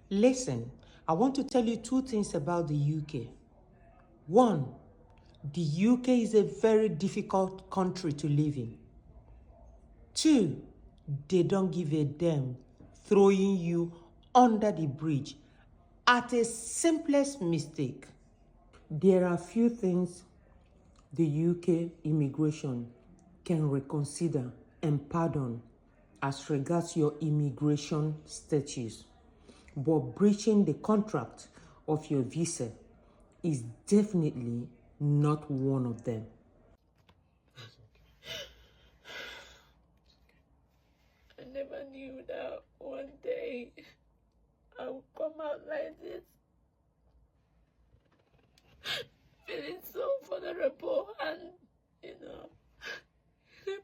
Listen, I want to tell you two things about the UK. One, the UK is a very difficult country to live in. Two, they don't give a damn throwing you under the bridge at a simplest mistake. There are few things the UK immigration can reconsider and pardon as regards your immigration status. But breaching the contract of your visa is definitely not one of them. I never knew that one day I would come out like this, feeling so vulnerable and, in a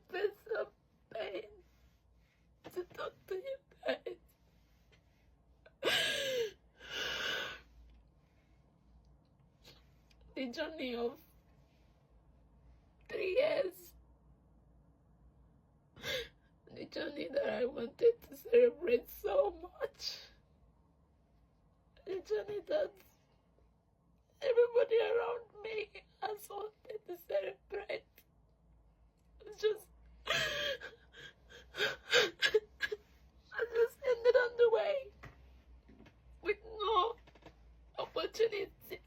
place of pain to talk to you guys. The journey of 3 years, the journey that I wanted to celebrate so much, the journey that everybody around me has wanted to celebrate. It's just I just ended on the way with no opportunity.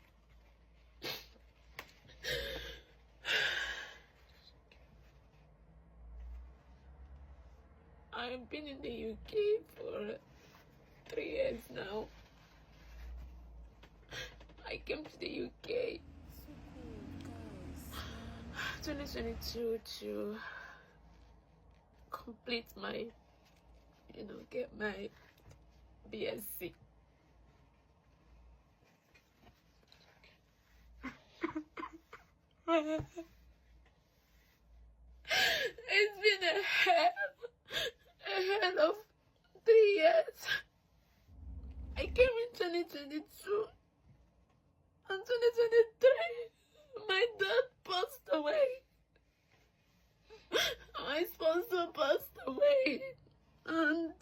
I've been in the UK for 3 years now. I came to the UK 2022 to complete my, get my BSc. It's been a hell of 3 years. I came in 2022 and 2023 my dad passed away. My sponsor passed away, and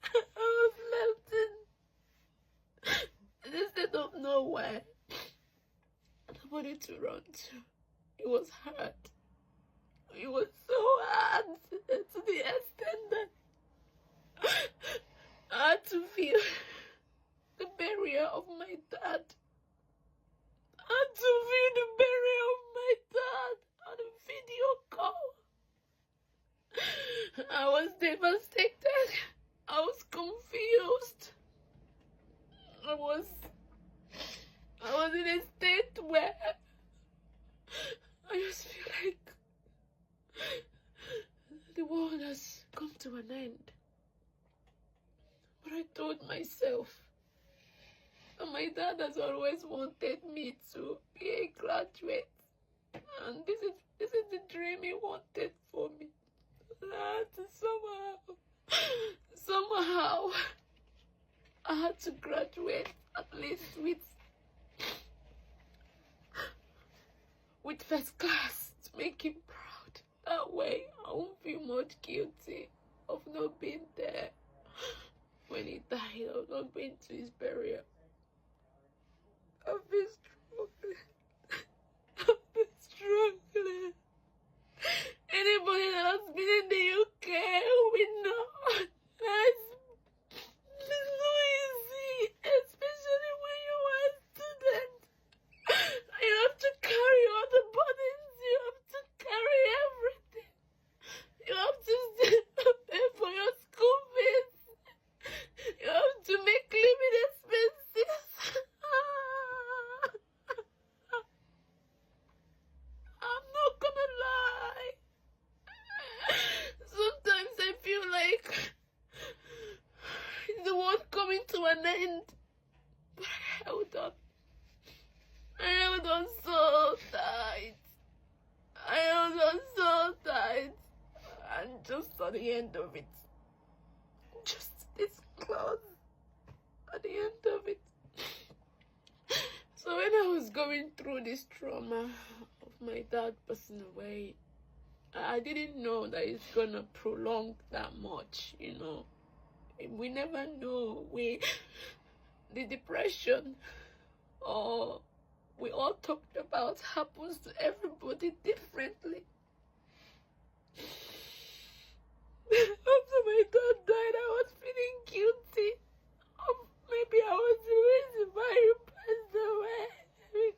I was left in the state of nowhere. Nobody to run to. It was hard. It was so hard to the extent that I had to feel the barrier of my dad. I had to feel the barrier of my dad on a video call. I was devastated. I was confused. I was in a state where I just feel like the world has come to an end. But I told myself that my dad has always wanted me to be a graduate, and this is the dream he wanted for me. I had to somehow I had to graduate, at least with first class, to make him proud. That way I won't feel much guilty of not being there when he died, of not being to his burial. I've been struggling. Anybody that has been in the UK will know it's not easy, especially when you are a student. You have to carry all the burdens, you have to carry everything. You have to pay for your school fees. You have to make living expenses. I'm not gonna lie. Sometimes I feel like it's the world coming to an end. But I held on. I held on so tight. I held on so tight. And just at the end of it, just this close, at the end of it. So when I was going through this trauma of my dad passing away, I didn't know that it's gonna prolong that much, We never know. The depression, or we all talked about, happens to everybody differently. After my dad died, I was feeling guilty. Maybe I was the reason why he passed away.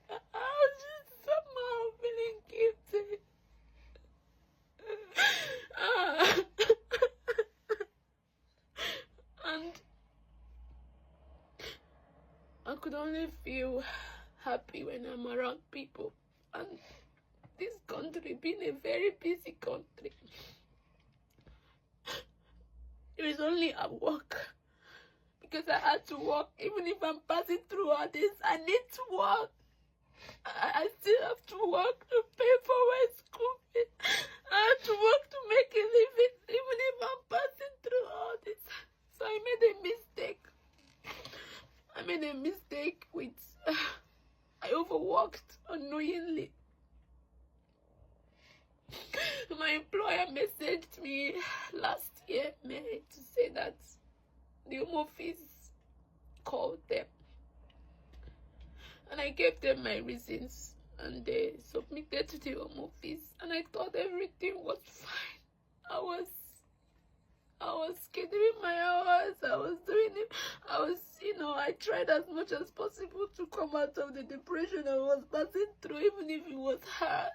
I was just somehow feeling guilty. And I could only feel happy when I'm around people. And this country being a very busy country, it was only at work, because I had to work. Even if I'm passing through all this, I need to work. I still have to work to pay for my school fees. I have to work to make a living, even if I'm passing through all this. So I made a mistake. I made a mistake with, I overworked unknowingly. My employer messaged me last year, May, to say that the Home Office called them. And I gave them my reasons, and they submitted to the Home Office, and I thought everything was fine. I was scheduling my hours, I was doing it, I tried as much as possible to come out of the depression I was passing through, even if it was hard.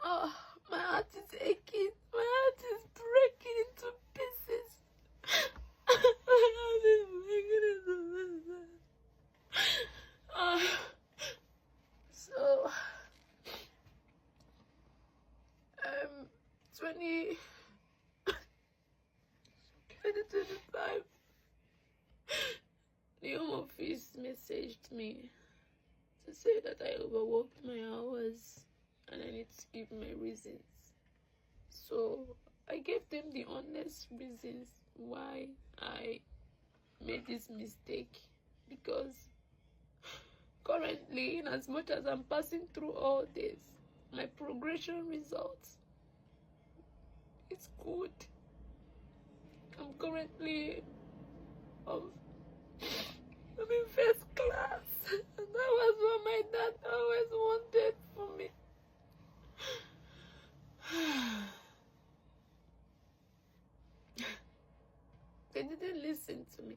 Oh, my heart is aching, my heart is breaking into pieces. My heart is breaking into pieces. So, 2025, the Home Office messaged me to say that I overworked my hours and I need to give my reasons. So I gave them the honest reasons why I made this mistake, because currently, in as much as I'm passing through all this, my progression results is good. I'm currently I'm in first class, and that was what my dad always wanted for me. They didn't listen to me.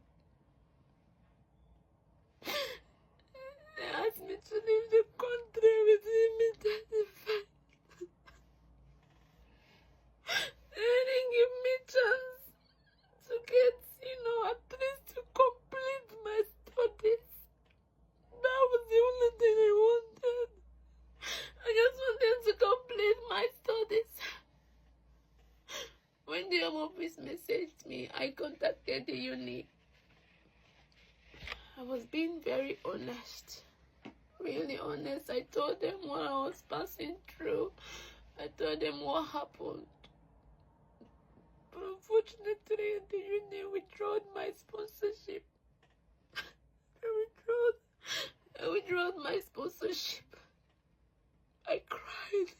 They asked me to leave the country within immediate. They didn't give me chance to get, at least to complete my studies. That was the only thing I wanted. I just wanted to complete my studies. When the Home Office messaged me, I contacted the uni. I was being very honest, really honest. I told them what I was passing through. I told them what happened. But unfortunately, the uni withdrew my sponsorship. They withdrew my sponsorship. I cried.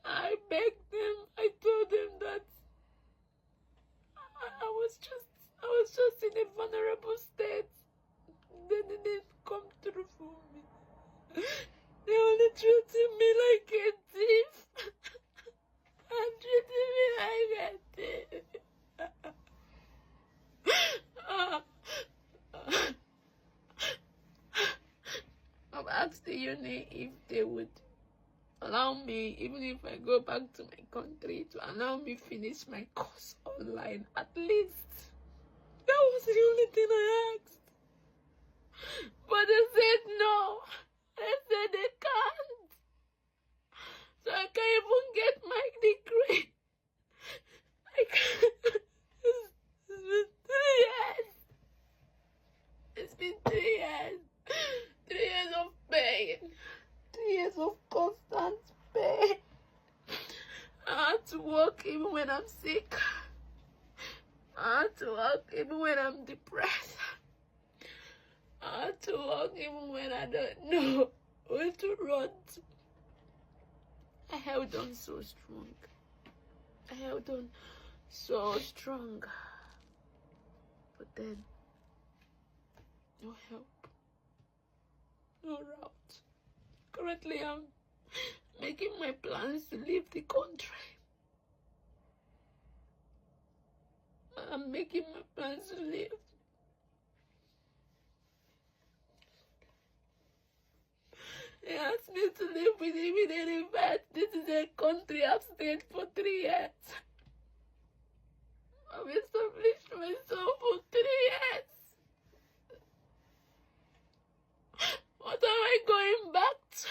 I begged them. I told them that I was just in a vulnerable state. They didn't come through for me. They only treated me like a thief. And treated me like a thief. I've asked the uni if they would allow me, even if I go back to my country, to allow me finish my course online, at least. That was the only thing I asked. But they said no. They said they can't. So I can't even get my degree. I can't. It's been 3 years. It's been 3 years. 3 years of pain. 3 years of constant pain. I had to work even when I'm sick. I had to work even when I'm depressed. I had to work even when I don't know where to run to. I held on so strong. held on so strong. But then, no help, no route. Currently, I'm making my plans to leave the country. I'm making my plans to leave. He asked me to live with him in any bed. This is a country I've stayed for 3 years. I've established myself for 3 years. What am I going back to?